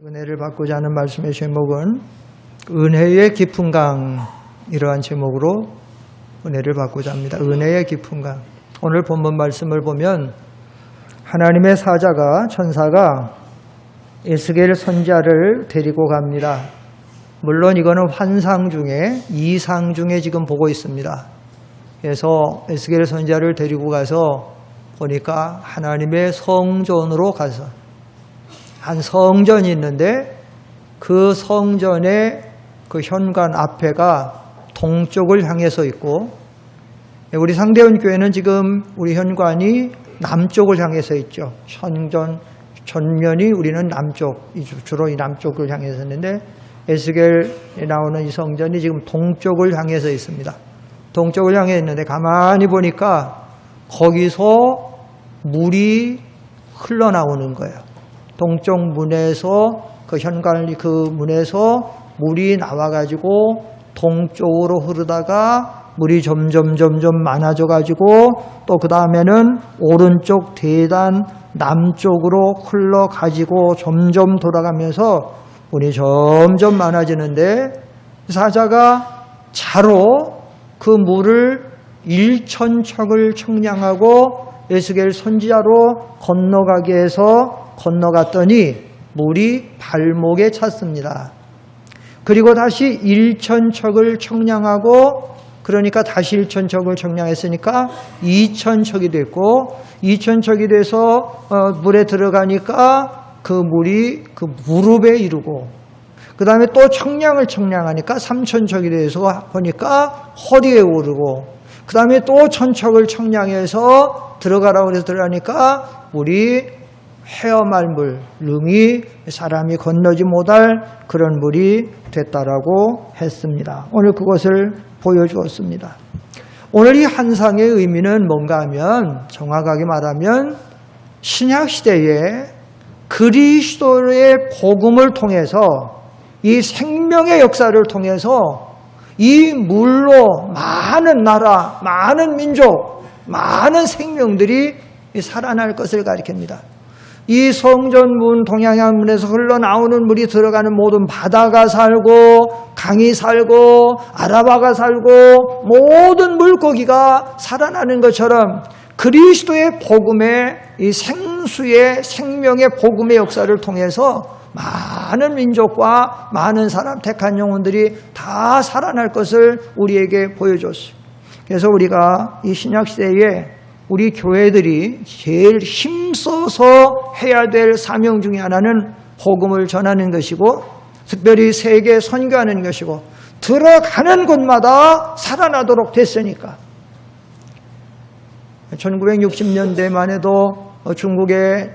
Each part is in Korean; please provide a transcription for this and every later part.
은혜를 받고자 하는 말씀의 제목은 은혜의 깊은 강, 이러한 제목으로 은혜를 받고자 합니다. 은혜의 깊은 강. 오늘 본문 말씀을 보면 하나님의 사자가, 천사가 에스겔 선지자를 데리고 갑니다. 물론 이거는 환상 중에, 이상 중에 지금 보고 있습니다. 그래서 에스겔 선지자를 데리고 가서 보니까 하나님의 성전으로 가서, 한 성전이 있는데 그 성전의 그 현관 앞에가 동쪽을 향해서 있고, 우리 상대원 교회는 지금 우리 현관이 남쪽을 향해서 있죠. 성전 전면이 우리는 남쪽, 주로 이 남쪽을 향해서 있는데 에스겔에 나오는 이 성전이 지금 동쪽을 향해서 있습니다. 동쪽을 향해 있는데 가만히 보니까 거기서 물이 흘러나오는 거예요. 동쪽 문에서, 그 현관 그 문에서 물이 나와가지고 동쪽으로 흐르다가 물이 점점 많아져가지고 또 그 다음에는 오른쪽 대단 남쪽으로 흘러가지고 점점 돌아가면서 물이 점점 많아지는데, 사자가 자로 그 물을 1,000척을 청량하고 에스겔 선지자로 건너가게 해서 건너갔더니 물이 발목에 찼습니다. 그리고 다시 1,000척을 청량하고, 그러니까 다시 1,000척을 청량했으니까 2,000척이 됐고, 2,000척이 돼서 물에 들어가니까 그 물이 그 무릎에 이르고, 그 다음에 또 청량하니까 3,000척이 돼서 보니까 허리에 오르고, 그 다음에 또 1,000척을 청량해서 들어가라고 해서 들어가니까 물이 헤엄할 물, 능히 사람이 건너지 못할 그런 물이 됐다라고 했습니다. 오늘 그것을 보여주었습니다. 오늘 이 환상의 의미는 뭔가 하면, 정확하게 말하면 신약시대에 그리스도의 복음을 통해서, 이 생명의 역사를 통해서 이 물로 많은 나라, 많은 민족, 많은 생명들이 살아날 것을 가리킵니다. 이 성전문, 동양문에서 흘러나오는 물이 들어가는 모든 바다가 살고, 강이 살고, 아라바가 살고, 모든 물고기가 살아나는 것처럼 그리스도의 복음의, 이 생수의 생명의 복음의 역사를 통해서 많은 민족과 많은 사람, 택한 영혼들이 다 살아날 것을 우리에게 보여줬어요. 그래서 우리가 이 신약시대에 우리 교회들이 제일 힘써서 해야 될 사명 중에 하나는 복음을 전하는 것이고, 특별히 세계 선교하는 것이고, 들어가는 곳마다 살아나도록 됐으니까. 1960년대만 해도 중국의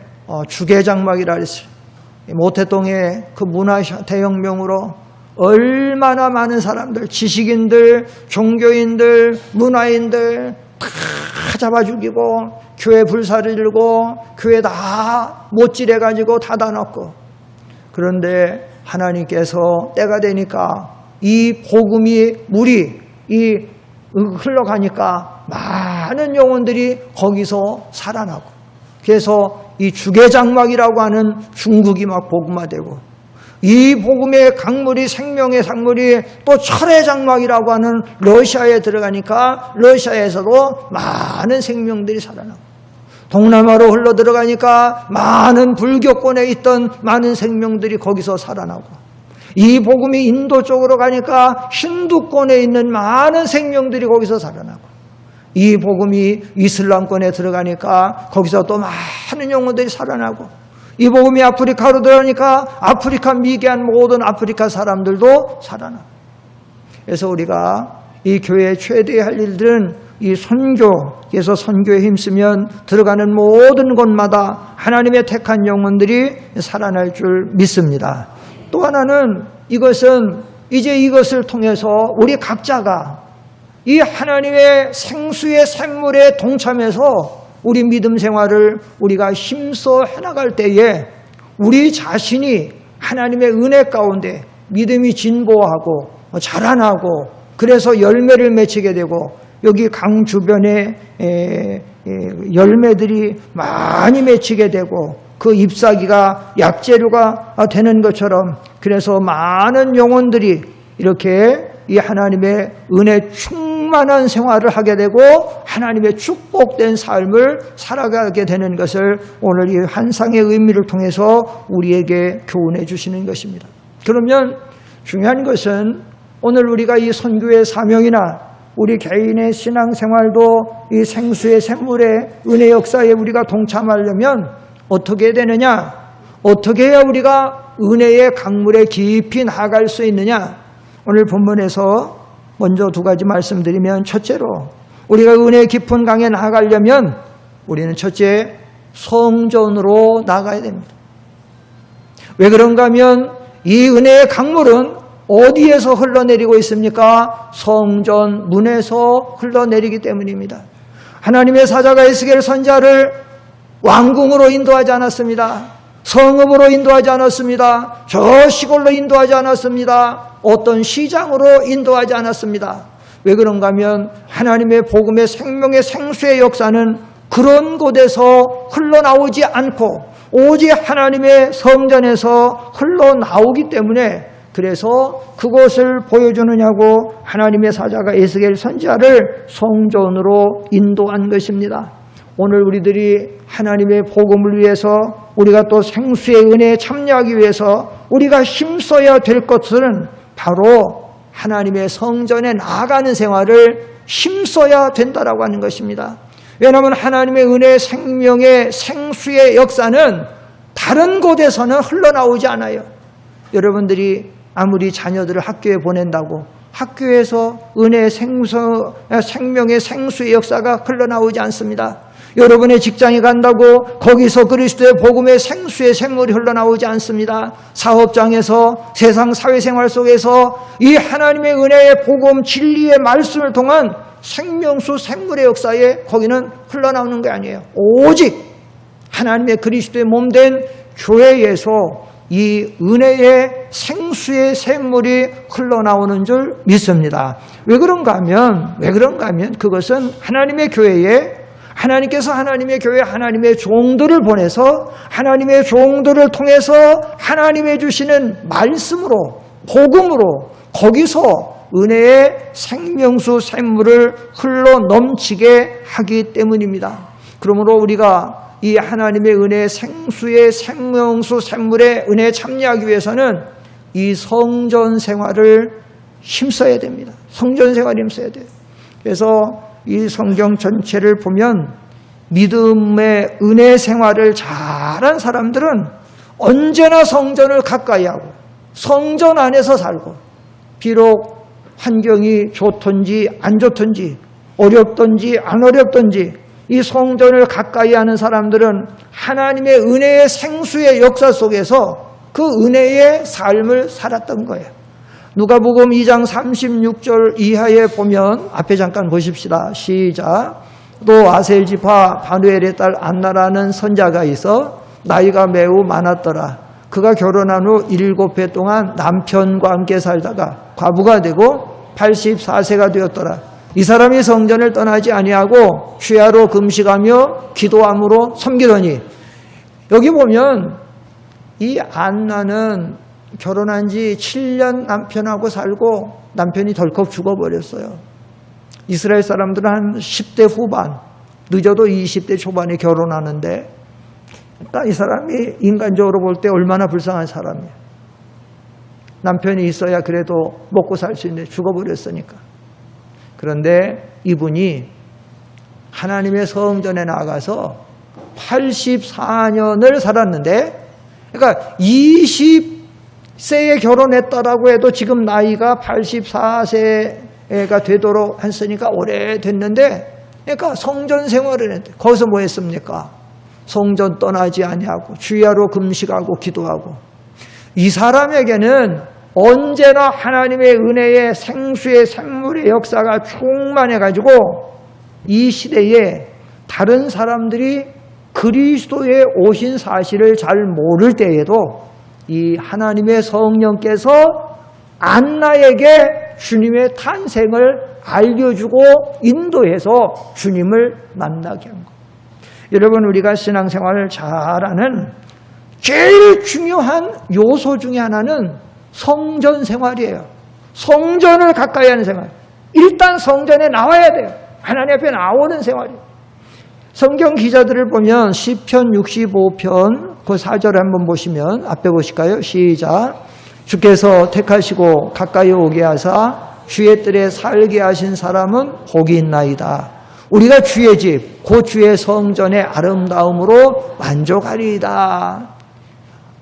주계장막이라 했어요. 모태동의 그 문화 대혁명으로 얼마나 많은 사람들, 지식인들, 종교인들, 문화인들 다 잡아 죽이고, 교회 불사를 들고, 교회 다 못질해가지고 닫아 놓고. 그런데 하나님께서 때가 되니까 이 복음이, 물이 흘러가니까 많은 영혼들이 거기서 살아나고, 그래서 이 주계장막이라고 하는 중국이 막 복음화되고, 이 복음의 강물이, 생명의 강물이 또 철의 장막이라고 하는 러시아에 들어가니까 러시아에서도 많은 생명들이 살아나고, 동남아로 흘러 들어가니까 많은 불교권에 있던 많은 생명들이 거기서 살아나고, 이 복음이 인도 쪽으로 가니까 힌두권에 있는 많은 생명들이 거기서 살아나고, 이 복음이 이슬람권에 들어가니까 거기서 또 많은 영혼들이 살아나고, 이 복음이 아프리카로 들어가니까 아프리카 미개한 모든 아프리카 사람들도 살아나고. 그래서 우리가 이 교회의 최대의 할 일들은 이 선교에서 선교에 힘쓰면 들어가는 모든 곳마다 하나님의 택한 영혼들이 살아날 줄 믿습니다. 또 하나는, 이것은 이제 이것을 통해서 우리 각자가 이 하나님의 생수의 샘물에 동참해서 우리 믿음 생활을 우리가 힘써 해나갈 때에 우리 자신이 하나님의 은혜 가운데 믿음이 진보하고 자라나고, 그래서 열매를 맺히게 되고, 여기 강 주변에 열매들이 많이 맺히게 되고, 그 잎사귀가 약재료가 되는 것처럼, 그래서 많은 영혼들이 이렇게 이 하나님의 은혜 충만한 생활을 하게 되고 하나님의 축복된 삶을 살아가게 되는 것을 오늘 이 환상의 의미를 통해서 우리에게 교훈해 주시는 것입니다. 그러면 중요한 것은 오늘 우리가 이 선교의 사명이나 우리 개인의 신앙생활도 이 생수의 샘물의 은혜 역사에 우리가 동참하려면 어떻게 해야 되느냐? 어떻게 해야 우리가 은혜의 강물에 깊이 나아갈 수 있느냐? 오늘 본문에서 먼저 두 가지 말씀드리면, 첫째로 우리가 은혜 깊은 강에 나아가려면 우리는 첫째 성전으로 나가야 됩니다. 왜 그런가 하면 이 은혜의 강물은 어디에서 흘러내리고 있습니까? 성전 문에서 흘러내리기 때문입니다. 하나님의 사자가 에스겔 선지자를 왕궁으로 인도하지 않았습니다. 성읍으로 인도하지 않았습니다. 저 시골로 인도하지 않았습니다. 어떤 시장으로 인도하지 않았습니다. 왜 그런가 하면 하나님의 복음의 생명의 생수의 역사는 그런 곳에서 흘러나오지 않고 오직 하나님의 성전에서 흘러나오기 때문에, 그래서 그것을 보여주느냐고 하나님의 사자가 에스겔 선지자를 성전으로 인도한 것입니다. 오늘 우리들이 하나님의 복음을 위해서, 우리가 또 생수의 은혜에 참여하기 위해서 우리가 힘써야 될 것은 바로 하나님의 성전에 나아가는 생활을 힘써야 된다라고 하는 것입니다. 왜냐하면 하나님의 은혜 생명의 생수의 역사는 다른 곳에서는 흘러나오지 않아요. 여러분들이 아무리 자녀들을 학교에 보낸다고 학교에서 은혜의 생명의 생수의 역사가 흘러나오지 않습니다. 여러분의 직장에 간다고 거기서 그리스도의 복음의 생수의 샘물이 흘러나오지 않습니다. 사업장에서, 세상 사회생활 속에서 이 하나님의 은혜의 복음 진리의 말씀을 통한 생명수 샘물의 역사에 거기는 흘러나오는 게 아니에요. 오직 하나님의 그리스도의 몸된 교회에서 이 은혜의 생수의 샘물이 흘러나오는 줄 믿습니다. 왜 그런가 하면 그것은 하나님의 교회에, 하나님께서 하나님의 교회 하나님의 종들을 보내서 하나님의 종들을 통해서 하나님의 주시는 말씀으로, 복음으로 거기서 은혜의 생명수 샘물을 흘러 넘치게 하기 때문입니다. 그러므로 우리가 이 하나님의 은혜의 생수의 생명수 샘물의 은혜에 참여하기 위해서는 이 성전 생활을 힘써야 됩니다. 성전 생활을 힘써야 돼요. 그래서 이 성경 전체를 보면 믿음의 은혜 생활을 잘한 사람들은 언제나 성전을 가까이 하고 성전 안에서 살고, 비록 환경이 좋든지 안 좋든지 어렵든지 안 어렵든지 이 성전을 가까이 하는 사람들은 하나님의 은혜의 생수의 역사 속에서 그 은혜의 삶을 살았던 거예요. 누가복음 2장 36절 이하에 보면, 앞에 잠깐 보십시다. 시작. 또 아셀 지파 바누엘의 딸 안나라는 선자가 있어 나이가 매우 많았더라. 그가 결혼한 후 7해 동안 남편과 함께 살다가 과부가 되고 84세가 되었더라. 이 사람이 성전을 떠나지 아니하고 주야로 금식하며 기도함으로 섬기더니, 여기 보면 이 안나는 결혼한 지 7년 남편하고 살고 남편이 덜컥 죽어버렸어요. 이스라엘 사람들은 한 10대 후반, 늦어도 20대 초반에 결혼하는데, 딱 이 사람이 인간적으로 볼 때 얼마나 불쌍한 사람이에요. 남편이 있어야 그래도 먹고 살 수 있는데 죽어버렸으니까. 그런데 이분이 하나님의 성전에 나가서 84년을 살았는데, 그러니까 20세에 결혼했다라고 해도 지금 나이가 84세가 되도록 했으니까 오래됐는데, 그러니까 성전 생활을 했는데 거기서 뭐 했습니까? 성전 떠나지 아니하고 주야로 금식하고 기도하고. 이 사람에게는 언제나 하나님의 은혜의 생수의 샘물의 역사가 충만해가지고 이 시대에 다른 사람들이 그리스도의 오신 사실을 잘 모를 때에도 이 하나님의 성령께서 안나에게 주님의 탄생을 알려주고 인도해서 주님을 만나게 한 것. 여러분, 우리가 신앙생활을 잘하는 제일 중요한 요소 중에 하나는 성전 생활이에요. 성전을 가까이 하는 생활. 일단 성전에 나와야 돼요. 하나님 앞에 나오는 생활이에요. 성경 기자들을 보면 시편 65편 그 4절을 한번 보시면 앞에 보실까요? 시작. 주께서 택하시고 가까이 오게 하사 주의 뜰에 살게 하신 사람은 복이 있나이다. 우리가 주의 집, 그 주의 성전의 아름다움으로 만족하리이다.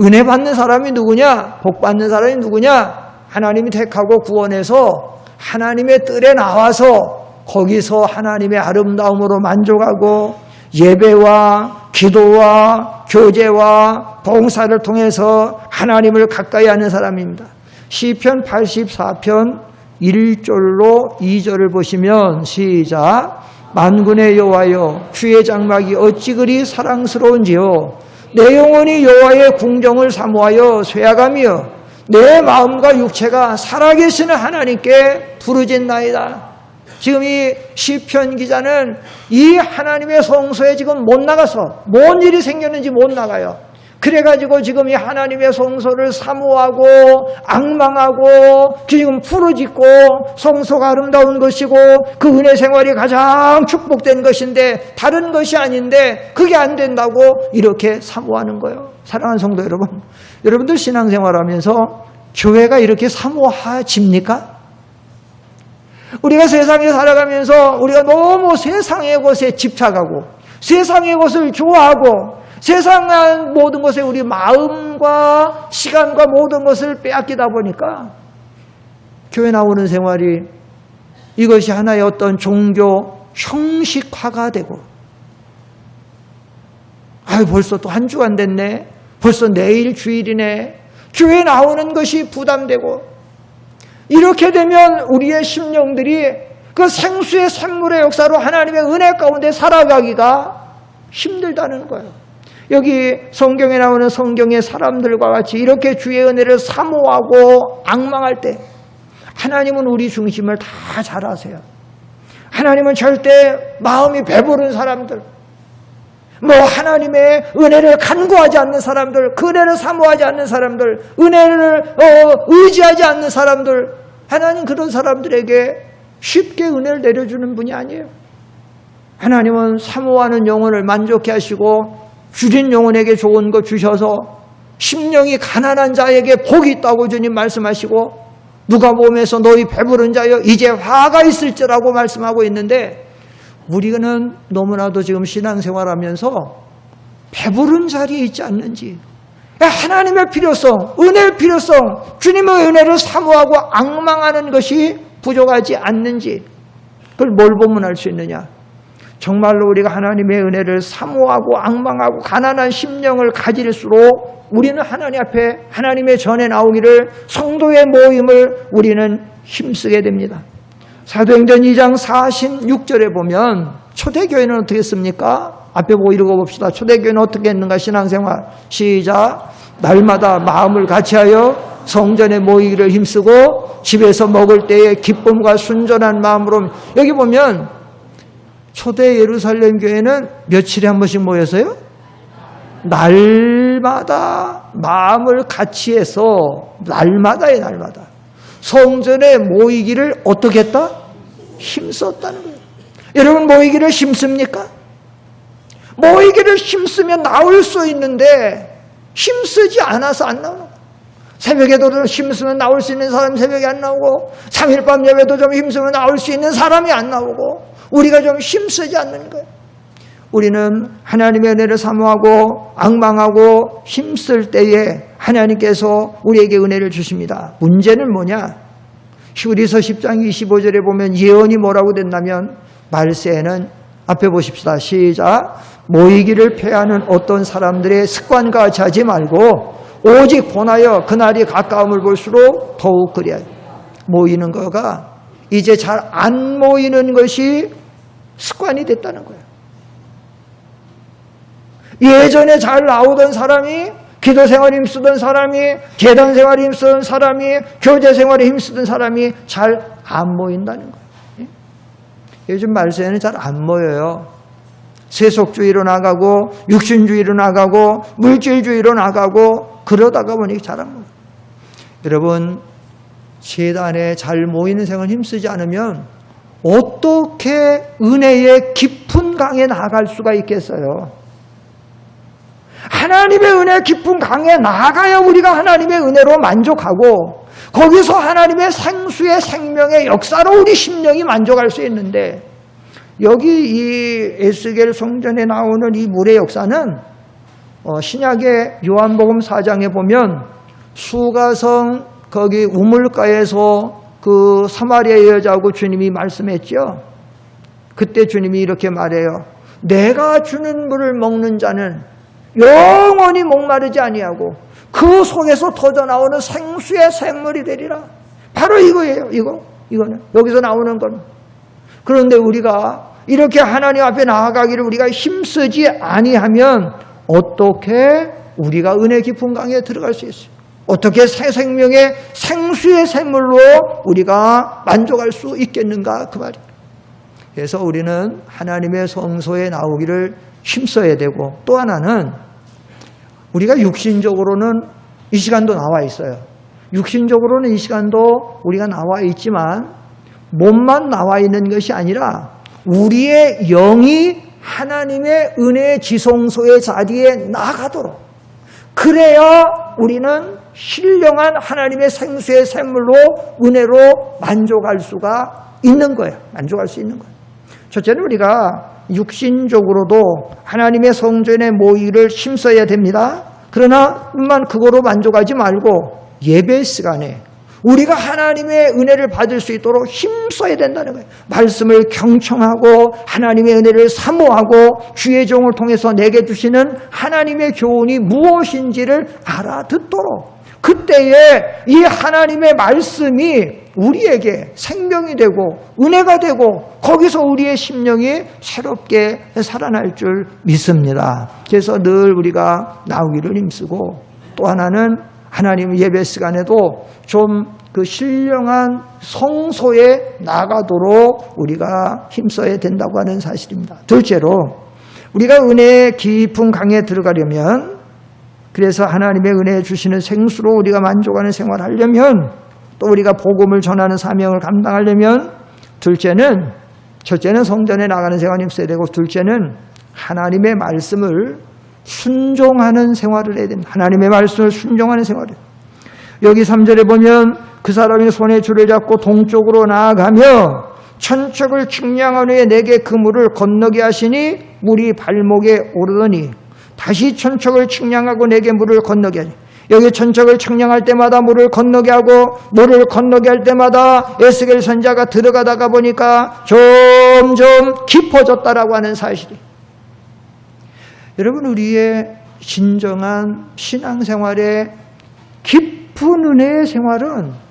은혜 받는 사람이 누구냐? 복 받는 사람이 누구냐? 하나님이 택하고 구원해서 하나님의 뜰에 나와서 거기서 하나님의 아름다움으로 만족하고 예배와 기도와 교제와 봉사를 통해서 하나님을 가까이 하는 사람입니다. 시편 84편 1절로 2절을 보시면 시작. 만군의 여호와여 주의 장막이 어찌 그리 사랑스러운지요. 내 영혼이 여호와의 궁정을 사모하여 쇠약하며 내 마음과 육체가 살아계시는 하나님께 부르짖나이다. 지금 이 시편 기자는 이 하나님의 성소에 지금 못 나가서 뭔 일이 생겼는지 못 나가요. 그래가지고 지금 이 하나님의 성소를 사모하고 앙망하고 지금 부르짖고 성소가 아름다운 것이고 그 은혜 생활이 가장 축복된 것인데 다른 것이 아닌데 그게 안 된다고 이렇게 사모하는 거예요. 사랑하는 성도 여러분, 여러분들 신앙생활하면서 교회가 이렇게 사모해집니까? 우리가 세상에 살아가면서 우리가 너무 세상의 것에 집착하고 세상의 것을 좋아하고 세상의 모든 것에 우리 마음과 시간과 모든 것을 빼앗기다 보니까 교회 나오는 생활이 이것이 하나의 어떤 종교 형식화가 되고 벌써 또 한 주가 안 됐네. 벌써 내일 주일이네. 교회 나오는 것이 부담되고 이렇게 되면 우리의 심령들이 그 생수의 샘물의 역사로 하나님의 은혜 가운데 살아가기가 힘들다는 거예요. 여기 성경에 나오는 성경의 사람들과 같이 이렇게 주의 은혜를 사모하고 앙망할 때 하나님은 우리 중심을 다 잘 아세요. 하나님은 절대 마음이 배부른 사람들, 하나님의 은혜를 간구하지 않는 사람들, 그 은혜를 사모하지 않는 사람들, 은혜를 의지하지 않는 사람들, 하나님 그런 사람들에게 쉽게 은혜를 내려주는 분이 아니에요. 하나님은 사모하는 영혼을 만족해 하시고 줄인 영혼에게 좋은 거 주셔서 심령이 가난한 자에게 복이 있다고 주님 말씀하시고 누가복음에서 너희 배부른 자여 이제 화가 있을지라고 말씀하고 있는데 우리는 너무나도 지금 신앙생활하면서 배부른 자리에 있지 않는지, 하나님의 필요성, 은혜의 필요성, 주님의 은혜를 사모하고 앙망하는 것이 부족하지 않는지, 그걸 뭘 보면 알 수 있느냐? 정말로 우리가 하나님의 은혜를 사모하고 앙망하고 가난한 심령을 가질수록 우리는 하나님 앞에 하나님의 전에 나오기를, 성도의 모임을 우리는 힘쓰게 됩니다. 사도행전 2장 46절에 보면 초대교회는 어떻게 했습니까? 앞에 보고 읽어봅시다. 초대교회는 어떻게 했는가? 신앙생활 시작. 날마다 마음을 같이하여 성전에 모이기를 힘쓰고 집에서 먹을 때에 기쁨과 순전한 마음으로. 여기 보면 초대 예루살렘 교회는 며칠에 한 번씩 모여서요? 날마다 마음을 같이해서 날마다의 날마다 성전에 모이기를 어떻게 했다? 힘썼다는 거예요. 여러분 모이기를 힘씁니까? 모이기를 힘쓰면 나올 수 있는데 힘쓰지 않아서 안 나오는 거예요. 새벽에도 힘쓰면 나올 수 있는 사람이 새벽에 안 나오고 3일 밤 예배도 좀 힘쓰면 나올 수 있는 사람이 안 나오고 우리가 좀 힘쓰지 않는 거예요. 우리는 하나님의 은혜를 사모하고 앙망하고 힘쓸 때에 하나님께서 우리에게 은혜를 주십니다. 문제는 뭐냐? 히브리서 10장 25절에 보면 예언이 뭐라고 된다면 말세에는 앞에 보십시다. 시작. 모이기를 패하는 어떤 사람들의 습관과 같이 하지 말고 오직 본하여 그날이 가까움을 볼수록 더욱 그리하여. 모이는 거가 이제 잘 안 모이는 것이 습관이 됐다는 거예요. 예전에 잘 나오던 사람이, 기도 생활에 힘쓰던 사람이, 계단 생활에 힘쓰던 사람이, 교제 생활에 힘쓰던 사람이 잘 안 모인다는 거예요. 요즘 말세에는 잘 안 모여요. 세속주의로 나가고 육신주의로 나가고 물질주의로 나가고 그러다가 보니 자란 거예요. 여러분, 제단에 잘 모이는 생을 힘쓰지 않으면 어떻게 은혜의 깊은 강에 나아갈 수가 있겠어요? 하나님의 은혜 깊은 강에 나아가야 우리가 하나님의 은혜로 만족하고 거기서 하나님의 생수의 생명의 역사로 우리 심령이 만족할 수 있는데, 여기 이 에스겔 성전에 나오는 이 물의 역사는 신약의 요한복음 4장에 보면 수가성 거기 우물가에서 그 사마리아 여자하고 주님이 말씀했죠. 그때 주님이 이렇게 말해요. 내가 주는 물을 먹는 자는 영원히 목마르지 아니하고 그 속에서 터져나오는 생수의 샘물이 되리라. 바로 이거예요. 이거는 여기서 나오는 건. 그런데 우리가 이렇게 하나님 앞에 나아가기를 우리가 힘쓰지 아니하면 어떻게 우리가 은혜 깊은 강에 들어갈 수 있어요? 어떻게 새 생명의 생수의 샘물로 우리가 만족할 수 있겠는가, 그 말이에요. 그래서 우리는 하나님의 성소에 나오기를 힘써야 되고, 또 하나는 우리가 육신적으로는 이 시간도 나와 있어요. 육신적으로는 이 시간도 우리가 나와 있지만 몸만 나와 있는 것이 아니라 우리의 영이 하나님의 은혜의 지성소의 자리에 나가도록, 그래야 우리는 신령한 하나님의 생수의 샘물로 은혜로 만족할 수가 있는 거예요. 만족할 수 있는 거예요. 첫째는 우리가 육신적으로도 하나님의 성전에 모이기를 힘써야 됩니다. 그러나 그거로 만족하지 말고 예배 시간에 우리가 하나님의 은혜를 받을 수 있도록 힘써야 된다는 거예요. 말씀을 경청하고 하나님의 은혜를 사모하고 주의 종을 통해서 내게 주시는 하나님의 교훈이 무엇인지를 알아듣도록, 그때에 이 하나님의 말씀이 우리에게 생명이 되고 은혜가 되고 거기서 우리의 심령이 새롭게 살아날 줄 믿습니다. 그래서 늘 우리가 나오기를 힘쓰고, 또 하나는 하나님 예배 시간에도 좀 그 신령한 성소에 나가도록 우리가 힘써야 된다고 하는 사실입니다. 둘째로, 우리가 은혜의 깊은 강에 들어가려면, 그래서 하나님의 은혜 주시는 생수로 우리가 만족하는 생활을 하려면, 또 우리가 복음을 전하는 사명을 감당하려면, 첫째는 성전에 나가는 생활을 힘써야 되고, 둘째는 하나님의 말씀을 순종하는 생활을 해야 됩니다. 하나님의 말씀을 순종하는 생활을. 여기 3절에 보면 그 사람이 손에 줄을 잡고 동쪽으로 나아가며 천척을 측량한 후에 내게 그 물을 건너게 하시니 물이 발목에 오르더니 다시 천척을 측량하고 내게 물을 건너게 하니, 여기 천척을 측량할 때마다 물을 건너게 하고 물을 건너게 할 때마다 에스겔 선지자가 들어가다가 보니까 점점 깊어졌다라고 하는 사실이. 여러분, 우리의 진정한 신앙생활의 깊은 은혜의 생활은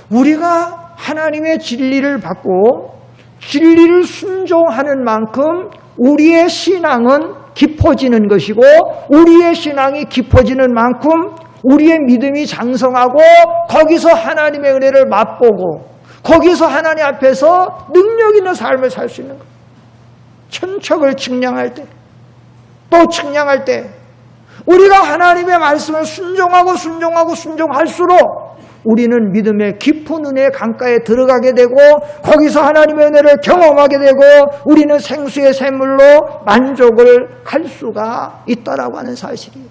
우리가 하나님의 진리를 받고 진리를 순종하는 만큼 우리의 신앙은 깊어지는 것이고, 우리의 신앙이 깊어지는 만큼 우리의 믿음이 장성하고 거기서 하나님의 은혜를 맛보고 거기서 하나님 앞에서 능력 있는 삶을 살 수 있는 거예요. 천척을 측량할 때, 또 측량할 때 우리가 하나님의 말씀을 순종할수록 우리는 믿음의 깊은 은혜의 강가에 들어가게 되고 거기서 하나님의 은혜를 경험하게 되고 우리는 생수의 샘물로 만족을 할 수가 있다라고 하는 사실이에요.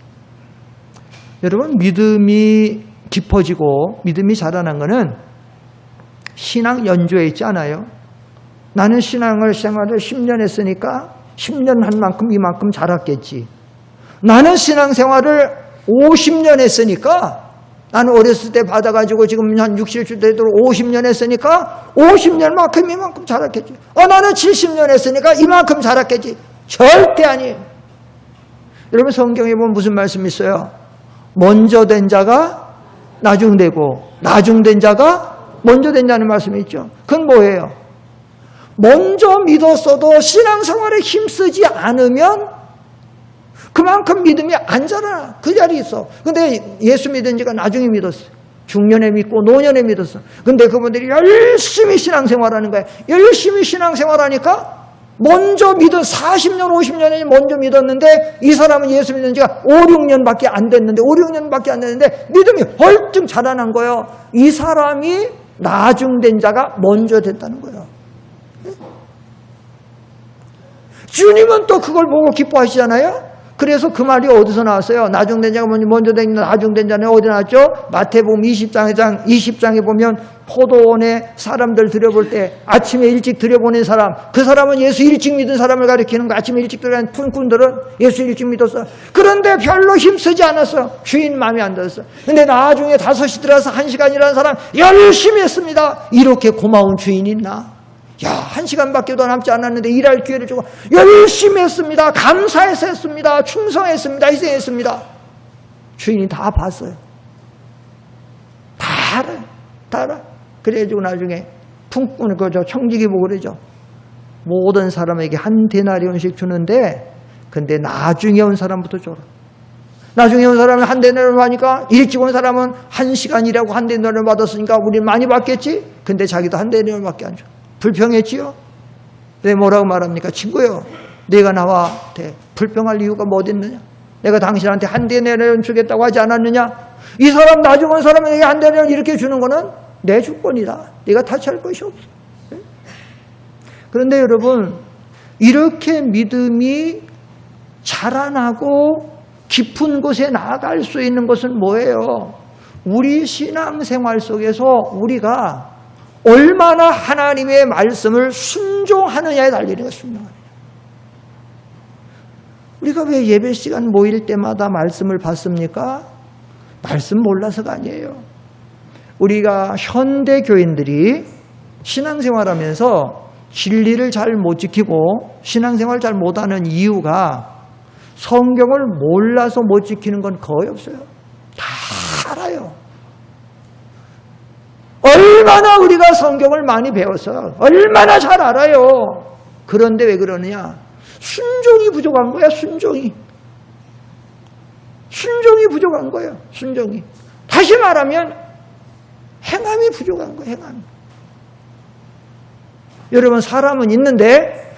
여러분, 믿음이 깊어지고 믿음이 자라난 것은 신앙 연조에 있지 않아요. 나는 생활을 10년 했으니까 10년 한 만큼 이만큼 자랐겠지. 나는 신앙생활을 50년 했으니까, 나는 어렸을 때 받아가지고 지금 한 60주 되도록 50년 했으니까 50년만큼 이만큼 자랐겠지. 나는 70년 했으니까 이만큼 자랐겠지. 절대 아니에요. 여러분, 성경에 보면 무슨 말씀이 있어요? 먼저 된 자가 나중되고 나중된 자가 먼저 된다는 말씀이 있죠. 그건 뭐예요? 먼저 믿었어도 신앙생활에 힘쓰지 않으면 그만큼 믿음이 안 자라. 그 자리에 있어. 근데 예수 믿은 지가 나중에 믿었어. 중년에 믿고 노년에 믿었어. 근데 그분들이 열심히 신앙생활하는 거야. 열심히 신앙생활하니까 먼저 믿은 40년, 50년이 먼저 믿었는데 이 사람은 예수 믿은 지가 5, 6년밖에 안 됐는데 5, 6년밖에 안 됐는데 믿음이 헐떡 자라난 거예요. 이 사람이 나중된 자가 먼저 됐다는 거예요. 주님은 또 그걸 보고 기뻐하시잖아요. 그래서 그 말이 어디서 나왔어요? 나중된 자가 먼저 된 나중된 자는 어디 나왔죠? 마태복음 20장에 보면 포도원에 사람들 들여볼 때 아침에 일찍 들여보낸 사람, 그 사람은 예수 일찍 믿은 사람을 가리키는 거. 아침에 일찍 들어간 푼꾼들은 예수 일찍 믿었어. 그런데 별로 힘쓰지 않았어. 주인 마음에 안 들었어. 근데 나중에 5시 들어가서 1시간이라는 사람 열심히 했습니다. 이렇게 고마운 주인이 있나? 야, 1시간밖에 남지 않았는데 일할 기회를 주고 열심히 했습니다. 감사해서 했습니다. 충성했습니다. 희생했습니다. 주인이 다 봤어요. 다 알아. 그래가지고 나중에 품꾼을 그저 청지기 보고 그러죠. 모든 사람에게 한 데나리온씩 주는데, 근데 나중에 온 사람부터 줘라. 나중에 온 사람은 한 데나리온 하니까 일찍 온 사람은 1시간 일하고 한 데나리온 받았으니까 우리는 많이 받겠지? 근데 자기도 한 데나리온밖에 안 줘. 불평했지요? 왜 뭐라고 말합니까? 친구요, 내가 나한테 불평할 이유가 뭐 어딨느냐? 내가 당신한테 한 데나리온 주겠다고 하지 않았느냐? 이 사람 나중 온 사람에게 한 데나리온 이렇게 주는 거는 내 주권이다. 네가 타치할 것이 없어. 그런데 여러분, 이렇게 믿음이 자라나고 깊은 곳에 나아갈 수 있는 것은 뭐예요? 우리 신앙생활 속에서 우리가 얼마나 하나님의 말씀을 순종하느냐에 달리는 거예요. 순종하느냐. 우리가 왜 예배 시간 모일 때마다 말씀을 받습니까? 말씀 몰라서가 아니에요. 우리가 현대 교인들이 신앙생활하면서 진리를 잘 못 지키고 신앙생활 잘 못하는 이유가 성경을 몰라서 못 지키는 건 거의 없어요. 다 알아요. 얼마나 우리가 성경을 많이 배워서 얼마나 잘 알아요. 그런데 왜 그러느냐? 순종이 부족한 거야. 순종이 부족한 거예요. 순종이. 다시 말하면 행함이 부족한 거예요. 행함이. 여러분, 사람은 있는데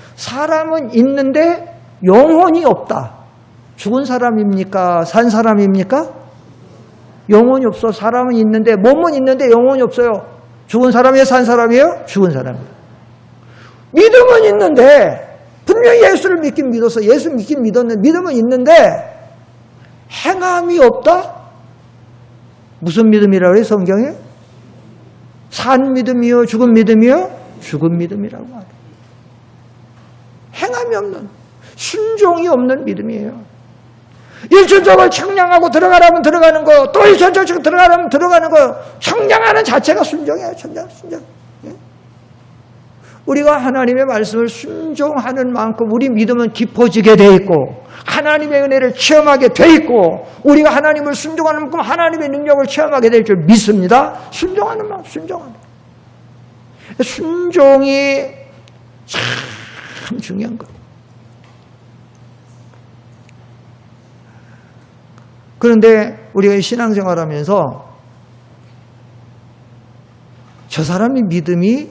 영혼이 없다. 죽은 사람입니까? 산 사람입니까? 영혼이 없어. 사람은 있는데, 몸은 있는데 영혼이 없어요. 죽은 사람이에요? 산 사람이에요? 죽은 사람이에요. 믿음은 있는데, 분명히 예수를 믿긴 믿었어. 예수 믿긴 믿었는데, 믿음은 있는데 행함이 없다? 무슨 믿음이라고 해요, 성경에? 산 믿음이요? 죽은 믿음이요? 죽은 믿음이라고 말해요. 행함이 없는, 순종이 없는 믿음이에요. 일천적을 청량하고 들어가라면 들어가는 거, 또 일천적으로 들어가라면 들어가는 거, 청량하는 자체가 순종이에요. 순종. 예? 우리가 하나님의 말씀을 순종하는 만큼 우리 믿음은 깊어지게 돼 있고 하나님의 은혜를 체험하게 돼 있고 우리가 하나님을 순종하는 만큼 하나님의 능력을 체험하게 될 줄 믿습니다. 순종하는 만큼 순종하는. 순종이 참 중요한 것. 그런데 우리가 신앙생활하면서 저 사람의 믿음이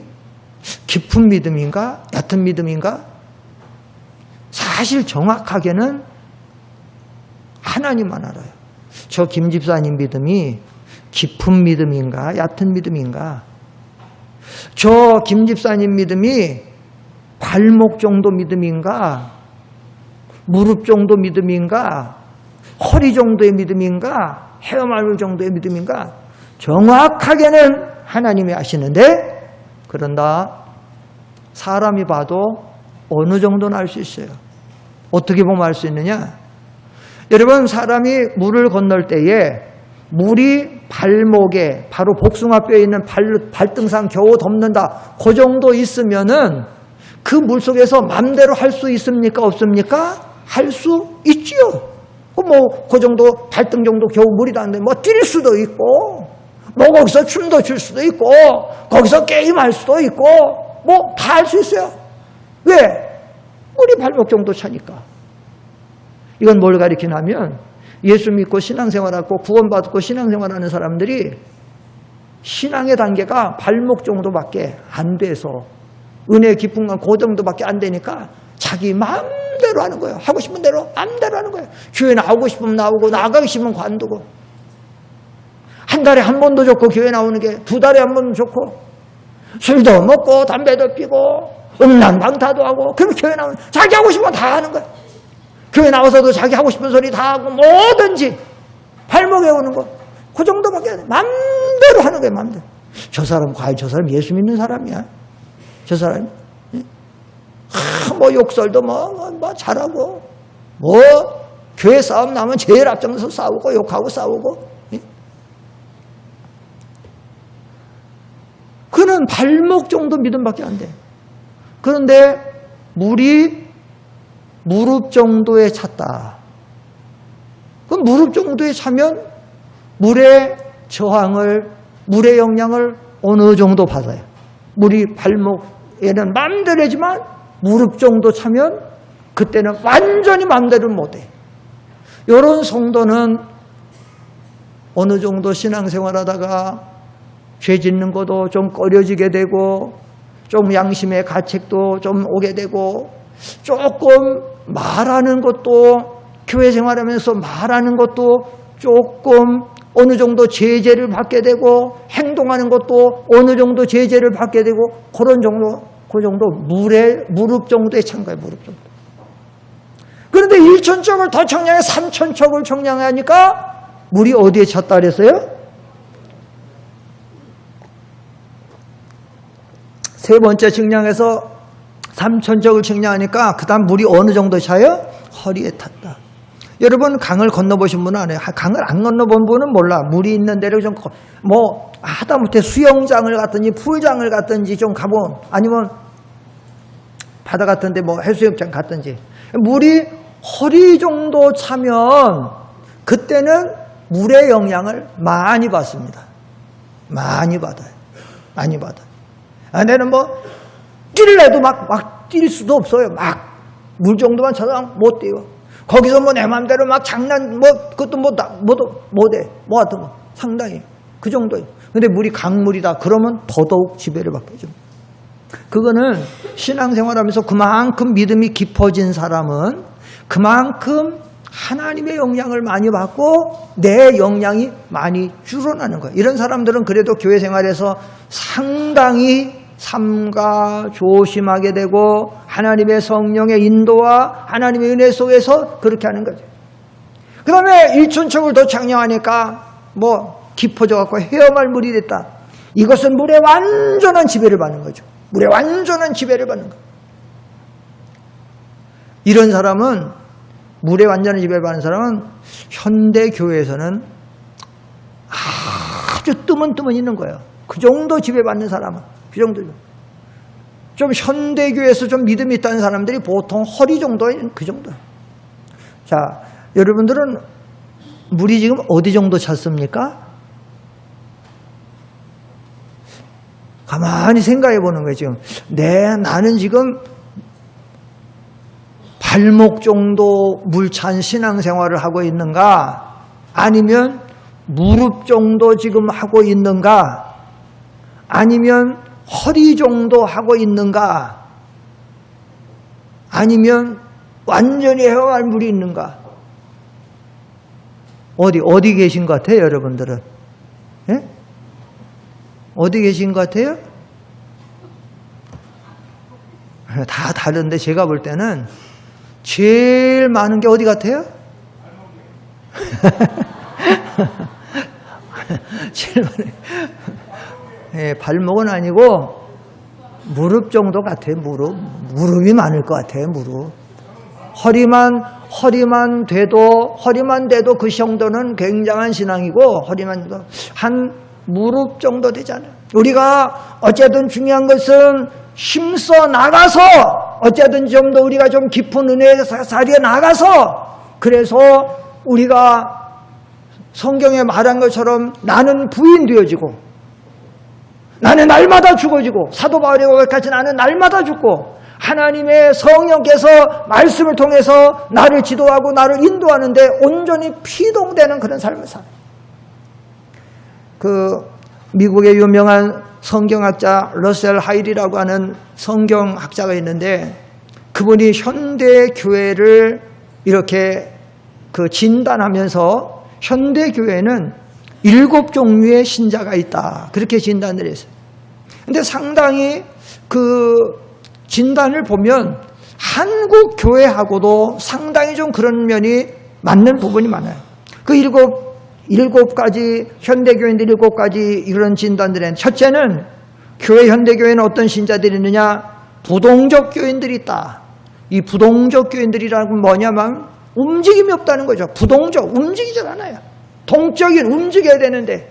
깊은 믿음인가 얕은 믿음인가? 사실 정확하게는 하나님만 알아요. 저 김 집사님 믿음이 깊은 믿음인가 얕은 믿음인가? 저 김 집사님 믿음이 발목 정도 믿음인가? 무릎 정도 믿음인가? 허리 정도의 믿음인가? 헤어마를 정도의 믿음인가? 정확하게는 하나님이 아시는데, 그런다 사람이 봐도 어느 정도는 알 수 있어요. 어떻게 보면 알 수 있느냐? 여러분, 사람이 물을 건널 때에 물이 발목에 바로 복숭아뼈에 있는 발등상 겨우 덮는다. 그 정도 있으면은 그 물 속에서 맘대로 할 수 있습니까? 없습니까? 할 수 있지요. 그 정도, 발등 정도 겨우 물이 닿는데, 뛸 수도 있고, 거기서 춤도 출 수도 있고, 거기서 게임할 수도 있고, 다 할 수 있어요. 왜? 물이 발목 정도 차니까. 이건 뭘 가리키냐면, 예수 믿고 신앙생활하고 구원받고 신앙생활하는 사람들이 신앙의 단계가 발목 정도밖에 안 돼서 은혜 깊은 건 그 정도밖에 안 되니까 자기 마음대로 하는 거예요. 하고 싶은 대로 마음대로 하는 거예요. 교회 나오고 싶으면 나오고 나가기 싫으면 관두고. 한 달에 한 번도 좋고 교회 나오는 게 두 달에 한 번도 좋고 술도 먹고 담배도 피고 음란방타도 하고 그럼 교회 나오면 자기 하고 싶은 거 다 하는 거예요. 교회 나와서도 자기 하고 싶은 소리 다 하고 뭐든지 발목에 오는 거 그 정도밖에 안 돼. 마음대로 하는 거예요. 마음대로. 저 사람 과연 저 사람 예수 믿는 사람이야. 저 사람 뭐 욕설도 뭐 잘하고 뭐 교회 싸움 나면 제일 앞장서 싸우고 욕하고 싸우고 그는 발목 정도 믿음밖에 안 돼. 그런데 물이 무릎 정도에 찼다. 그럼 무릎 정도에 차면 물의 저항을 물의 영향을 어느 정도 받아요. 물이 발목에는 마음대로 하지만 무릎 정도 차면 그때는 완전히 마음대로 못해. 이런 성도는 어느 정도 신앙생활하다가 죄 짓는 것도 좀 꺼려지게 되고 좀 양심의 가책도 좀 오게 되고 조금 말하는 것도 교회 생활하면서 말하는 것도 조금 어느 정도 제재를 받게 되고 행동하는 것도 어느 정도 제재를 받게 되고 그런 정도 그 정도 무릎 정도에 찬 거예요. 무릎 정도. 그런데 1,000척을 더 청량해 3,000척을 청량하니까 물이 어디에 찼다 그랬어요? 세 번째 측량에서 3,000척을 측량하니까 그 다음 물이 어느 정도 차요? 허리에 탔다. 여러분 강을 건너보신 분은 안 해요. 강을 안 건너본 분은 몰라. 물이 있는 데를 좀 뭐 하다못해 수영장을 갔든지 풀장을 갔든지 좀 가본 아니면 바다 같은데 뭐 해수욕장 갔든지 물이 허리 정도 차면 그때는 물의 영향을 많이 받습니다. 많이 받아요. 많이 받아요. 내는 뭐 뛸래도 막 뛸 수도 없어요. 막 물 정도만 차도 못 뛰어. 거기서 뭐 내 맘대로 막 장난 뭐 그것도 못해. 뭐 하여튼 뭐 상당히 그 정도예요. 근데 물이 강물이다 그러면 더더욱 지배를 받게 줍니다. 그거는 신앙생활하면서 그만큼 믿음이 깊어진 사람은 그만큼 하나님의 영향을 많이 받고 내 영향이 많이 줄어나는 거예요. 이런 사람들은 그래도 교회 생활에서 상당히 삼가 조심하게 되고 하나님의 성령의 인도와 하나님의 은혜 속에서 그렇게 하는 거죠. 그 다음에 1,000척을 더 창량하니까 뭐 깊어져 갖고 헤엄할 물이 됐다. 이것은 물의 완전한 지배를 받는 거죠. 물의 완전한 지배를 받는 거예요. 이런 사람은 물의 완전한 지배를 받는 사람은 현대 교회에서는 아주 뜨문뜨문 있는 거예요. 그 정도 지배받는 사람은 그 정도. 좀 현대교회에서 좀 믿음이 있다는 사람들이 보통 허리 정도인 그 정도. 자, 여러분들은 물이 지금 어디 정도 찼습니까? 가만히 생각해 보는 거예요. 지금 나는 지금 발목 정도 물 찬 신앙생활을 하고 있는가? 아니면 무릎 정도 지금 하고 있는가? 아니면 허리 정도 하고 있는가? 아니면 완전히 헤엄할 물이 있는가? 어디 계신 것 같아요, 여러분들은? 예? 어디 계신 것 같아요? 다 다른데 제가 볼 때는 제일 많은 게 어디 같아요? 제일 많은 예, 발목은 아니고 무릎 정도 같아요. 무릎이 많을 것 같아요. 무릎. 허리만 돼도 그 정도는 굉장한 신앙이고 허리만 돼도 한 무릎 정도 되잖아요. 우리가 어쨌든 중요한 것은 힘써 나가서 어쨌든 좀 더 우리가 좀 깊은 은혜의 자리에 나가서 그래서 우리가 성경에 말한 것처럼 나는 부인 되어지고 나는 날마다 죽어지고 사도 바울이 같이 나는 날마다 죽고 하나님의 성령께서 말씀을 통해서 나를 지도하고 나를 인도하는데 온전히 피동되는 그런 삶을 살아요. 그 미국의 유명한 성경학자 러셀 하일이라고 하는 성경학자가 있는데 그분이 현대 교회를 이렇게 진단하면서 현대 교회는 7종류의 신자가 있다. 그렇게 진단을 했어요. 근데 상당히 그 진단을 보면 한국 교회하고도 상당히 좀 그런 면이 맞는 부분이 많아요. 그 일곱 가지 현대 교인들 7가지 이런 진단들은 첫째는 교회 현대 교회는 어떤 신자들이 있느냐? 부동적 교인들이 있다. 이 부동적 교인들이라는 건 뭐냐면 움직임이 없다는 거죠. 부동적, 움직이질 않아요. 동적인 움직여야 되는데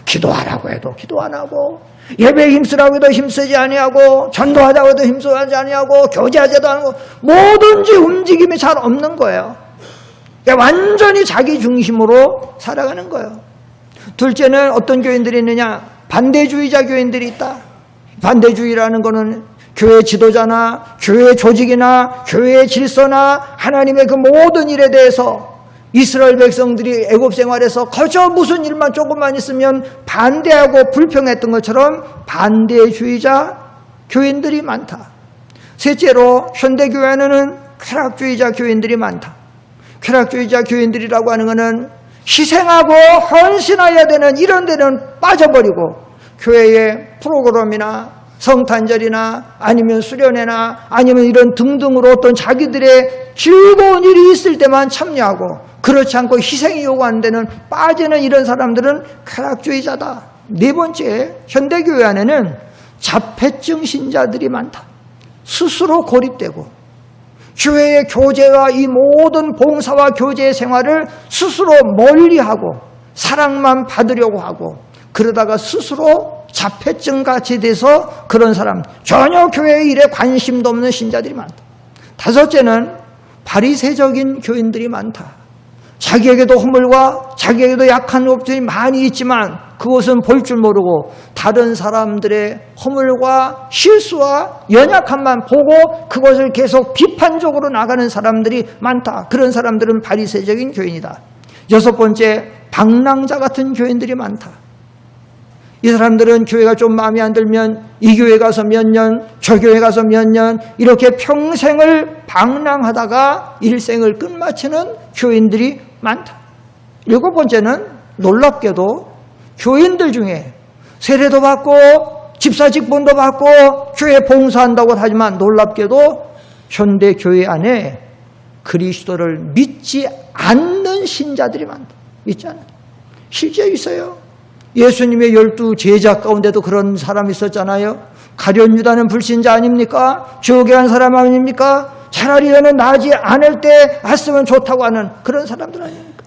기도하라고 해도 기도 안 하고 예배에 힘쓰라고 해도 힘쓰지 아니하고 전도하자고 해도 힘쓰지 아니하고 교제하자도 안 하고 뭐든지 움직임이 잘 없는 거예요. 완전히 자기 중심으로 살아가는 거예요. 둘째는 어떤 교인들이 있느냐? 반대주의자 교인들이 있다. 반대주의라는 거는 교회 지도자나 교회 조직이나 교회의 질서나 하나님의 그 모든 일에 대해서 이스라엘 백성들이 애굽 생활에서 거저 무슨 일만 조금만 있으면 반대하고 불평했던 것처럼 반대주의자 교인들이 많다. 셋째로 현대교회는 쾌락주의자 교인들이 많다. 쾌락주의자 교인들이라고 하는 것은 희생하고 헌신해야 되는 이런 데는 빠져버리고 교회의 프로그램이나 성탄절이나 아니면 수련회나 아니면 이런 등등으로 어떤 자기들의 즐거운 일이 있을 때만 참여하고 그렇지 않고 희생이 요구하는 데는 빠지는 이런 사람들은 쾌락주의자다. 네 번째, 현대교회 안에는 자폐증 신자들이 많다. 스스로 고립되고 교회의 교제와 이 모든 봉사와 교제 생활을 스스로 멀리하고 사랑만 받으려고 하고 그러다가 스스로 자폐증같이 돼서 그런 사람, 전혀 교회의 일에 관심도 없는 신자들이 많다. 다섯째는 바리새적인 교인들이 많다. 자기에게도 허물과 자기에게도 약한 것들이 많이 있지만 그것은 볼 줄 모르고 다른 사람들의 허물과 실수와 연약함만 보고 그것을 계속 비판적으로 나가는 사람들이 많다. 그런 사람들은 바리새적인 교인이다. 여섯 번째, 방랑자 같은 교인들이 많다. 이 사람들은 교회가 좀 마음에 안 들면 이 교회 가서 몇 년, 저 교회 가서 몇 년 이렇게 평생을 방랑하다가 일생을 끝마치는 교인들이 많다. 일곱 번째는 놀랍게도 교인들 중에 세례도 받고 집사 직분도 받고 교회 봉사한다고 하지만 놀랍게도 현대 교회 안에 그리스도를 믿지 않는 신자들이 많다. 믿지 않아요. 실제 있어요. 예수님의 12 제자 가운데도 그런 사람이 있었잖아요. 가룟 유다는 불신자 아닙니까? 저기한 사람 아닙니까? 차라리 너는 나지 않을 때 했으면 좋다고 하는 그런 사람들 아닙니까?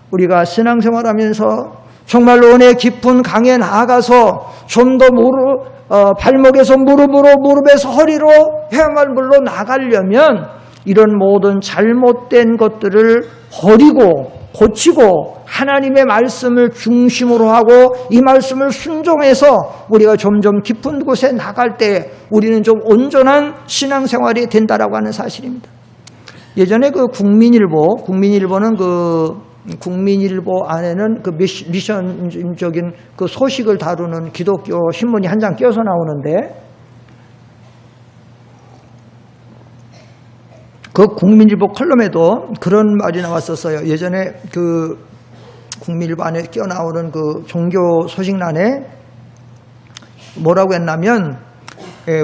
우리가 신앙생활하면서 정말로 은혜 깊은 강에 나아가서 좀 더 발목에서 무릎으로 무릎에서 허리로 해야말로 나가려면 이런 모든 잘못된 것들을 버리고 고치고 하나님의 말씀을 중심으로 하고 이 말씀을 순종해서 우리가 점점 깊은 곳에 나갈 때 우리는 좀 온전한 신앙생활이 된다라고 하는 사실입니다. 예전에 그 국민일보는 국민일보 안에는 그 미션적인 그 소식을 다루는 기독교 신문이 한 장 껴서 나오는데 그 국민일보 컬럼에도 그런 말이 나왔었어요. 예전에 그 국민일보 안에 끼어 나오는 그 종교 소식란에 뭐라고 했냐면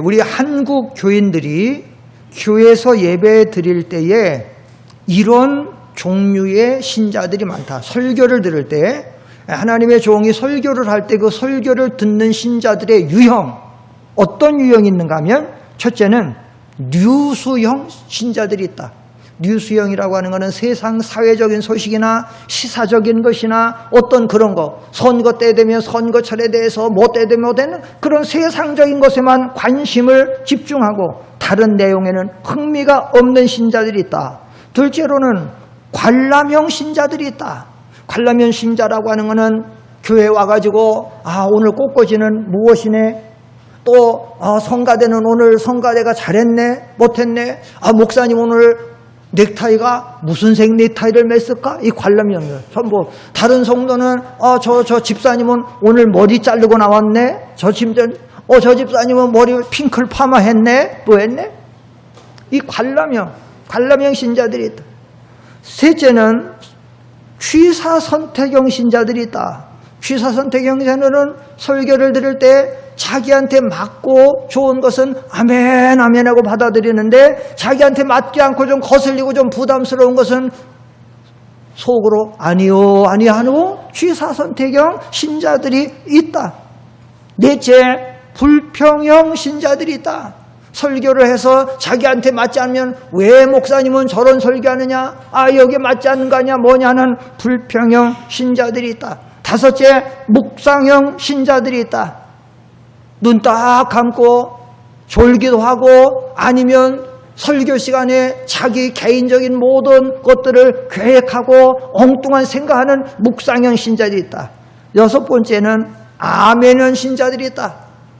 우리 한국 교인들이 교회에서 예배 드릴 때에 이런 종류의 신자들이 많다. 설교를 들을 때 하나님의 종이 설교를 할 때 그 설교를 듣는 신자들의 유형 어떤 유형이 있는가 하면 첫째는 뉴스형 신자들이 있다. 뉴스형이라고 하는 것은 세상 사회적인 소식이나 시사적인 것이나 어떤 그런 거 선거 때 되면 선거철에 대해서 뭐 때 되면 뭐 되는 그런 세상적인 것에만 관심을 집중하고 다른 내용에는 흥미가 없는 신자들이 있다. 둘째로는 관람형 신자들이 있다. 관람형 신자라고 하는 것은 교회에 와가지고 오늘 꽃꽂이는 무엇이네, 또 성가대는 오늘 성가대가 잘했네 못했네, 목사님 오늘 넥타이가 무슨 색 넥타이를 맸을까? 이 관람용이에요. 전부 다른 성도는 저 집사님은 오늘 머리 자르고 나왔네. 저 집사님은 머리 핑클 파마했네. 뭐 했네? 이 관람형 신자들이 있다. 셋째는 취사선택형 신자들이 있다. 취사선택형 신자들은 설교를 들을 때 자기한테 맞고 좋은 것은 아멘 아멘 하고 받아들이는데 자기한테 맞지 않고 좀 거슬리고 좀 부담스러운 것은 속으로 아니요 아니하노 취사선택형 신자들이 있다. 넷째, 불평형 신자들이 있다. 설교를 해서 자기한테 맞지 않으면 왜 목사님은 저런 설교하느냐, 여기에 맞지 않는 거 아니야 뭐냐는 불평형 신자들이 있다. 다섯째, 묵상형 신자들이 있다. 눈 딱 감고 졸기도 하고 아니면 설교 시간에 자기 개인적인 모든 것들을 계획하고 엉뚱한 생각하는 묵상형 신자들이 있다. 여섯 번째는 아멘형 신자들이 있다.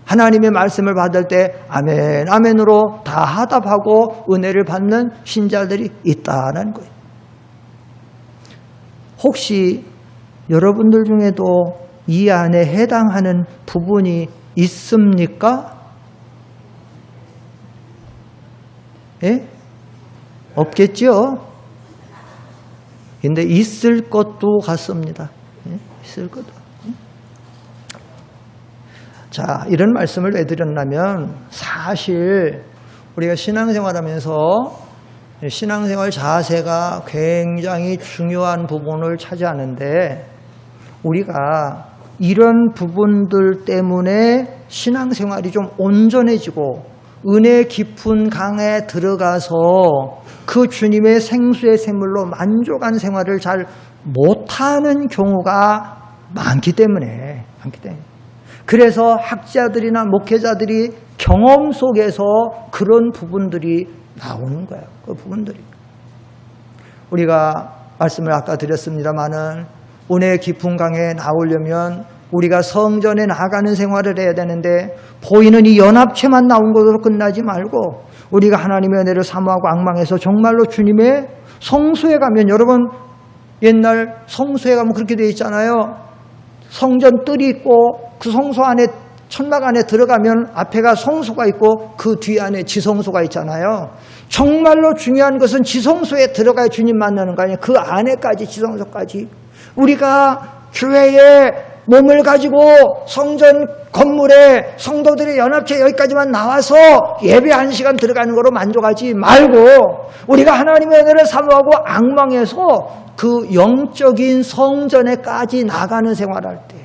하나님의 말씀을 받을 때 아멘 아멘으로 다 하답하고 은혜를 받는 신자들이 있다는 거예요. 혹시 여러분들 중에도 이 안에 해당하는 부분이 있습니까? 예? 없겠죠? 근데 있을 것도 같습니다. 예? 있을 것도. 자, 이런 말씀을 왜 드렸냐면 사실 우리가 신앙생활하면서 신앙생활 자세가 굉장히 중요한 부분을 차지하는데 우리가 이런 부분들 때문에 신앙생활이 좀 온전해지고 은혜 깊은 강에 들어가서 그 주님의 생수의 샘물로 만족한 생활을 잘 못하는 경우가 많기 때문에 그래서 학자들이나 목회자들이 경험 속에서 그런 부분들이 나오는 거예요. 그 부분들이. 우리가 말씀을 아까 드렸습니다마는 은혜 깊은 강에 나오려면 우리가 성전에 나가는 생활을 해야 되는데 보이는 이 연합체만 나온 것으로 끝나지 말고 우리가 하나님의 은혜를 사모하고 앙망해서 정말로 주님의 성소에 가면 여러분 옛날 성소에 가면 그렇게 되어 있잖아요. 성전 뜰이 있고 그 성소 안에 천막 안에 들어가면 앞에가 성소가 있고 그 뒤 안에 지성소가 있잖아요. 정말로 중요한 것은 지성소에 들어가야 주님 만나는 거 아니에요. 그 안에까지 지성소까지. 우리가 교회에 몸을 가지고 성전 건물에 성도들의 연합체 여기까지만 나와서 예배 1시간 들어가는 거로 만족하지 말고 우리가 하나님의 은혜를 사모하고 앙망해서 그 영적인 성전에까지 나가는 생활할 때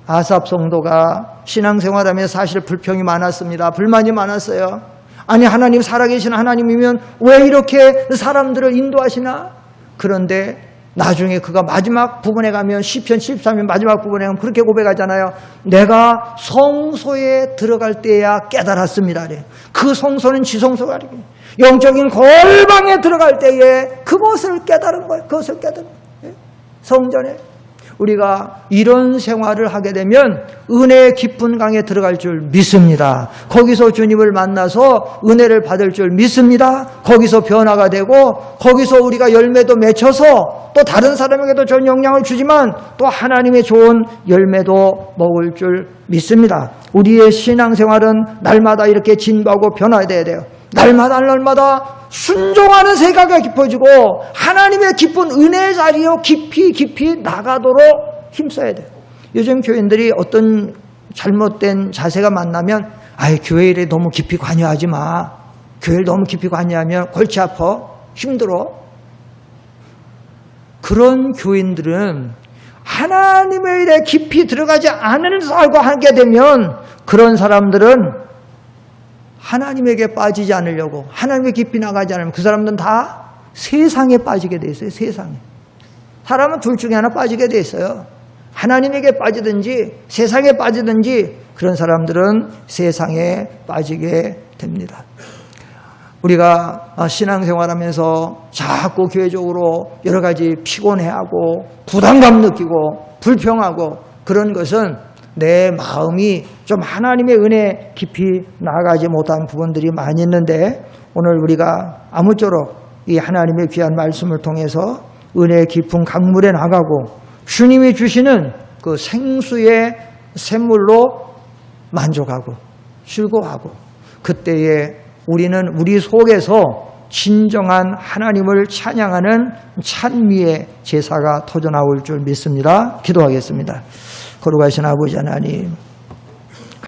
아삽 성도가 신앙생활하면서 사실 불평이 많았습니다. 불만이 많았어요. 아니 하나님 살아계신 하나님이면 왜 이렇게 사람들을 인도하시나? 그런데 나중에 그가 마지막 부분에 가면 시편 73편 마지막 부분에 가면 그렇게 고백하잖아요. 내가 성소에 들어갈 때야 깨달았습니다. 그 성소는 지성소가 아니고 영적인 골방에 들어갈 때에 그것을 깨달은 거예요. 그것을 깨달은 거예요. 성전에. 우리가 이런 생활을 하게 되면 은혜의 깊은 강에 들어갈 줄 믿습니다. 거기서 주님을 만나서 은혜를 받을 줄 믿습니다. 거기서 변화가 되고 거기서 우리가 열매도 맺혀서 또 다른 사람에게도 좋은 영향을 주지만 또 하나님의 좋은 열매도 먹을 줄 믿습니다. 우리의 신앙생활은 날마다 이렇게 진보하고 변화돼야 돼요. 날마다 순종하는 생각이 깊어지고 하나님의 깊은 은혜의 자리로 깊이 나가도록 힘써야 돼요. 요즘 교인들이 어떤 잘못된 자세가 만나면 교회 일에 너무 깊이 관여하지 마. 교회를 너무 깊이 관여하면 골치 아파. 힘들어. 그런 교인들은 하나님의 일에 깊이 들어가지 않은 살고 하게 되면 그런 사람들은 하나님에게 빠지지 않으려고 하나님의 깊이 나가지 않으면 그 사람들은 다 세상에 빠지게 돼 있어요. 세상에. 사람은 둘 중에 하나 빠지게 돼 있어요. 하나님에게 빠지든지 세상에 빠지든지 그런 사람들은 세상에 빠지게 됩니다. 우리가 신앙생활하면서 자꾸 교회적으로 여러 가지 피곤해하고 부담감 느끼고 불평하고 그런 것은 내 마음이 좀 하나님의 은혜 깊이 나아가지 못한 부분들이 많이 있는데 오늘 우리가 아무쪼록 이 하나님의 귀한 말씀을 통해서 은혜 깊은 강물에 나가고 주님이 주시는 그 생수의 샘물로 만족하고 즐거워하고, 그때에 우리는 우리 속에서 진정한 하나님을 찬양하는 찬미의 제사가 터져나올 줄 믿습니다. 기도하겠습니다. 거룩하신 아버지 하나님,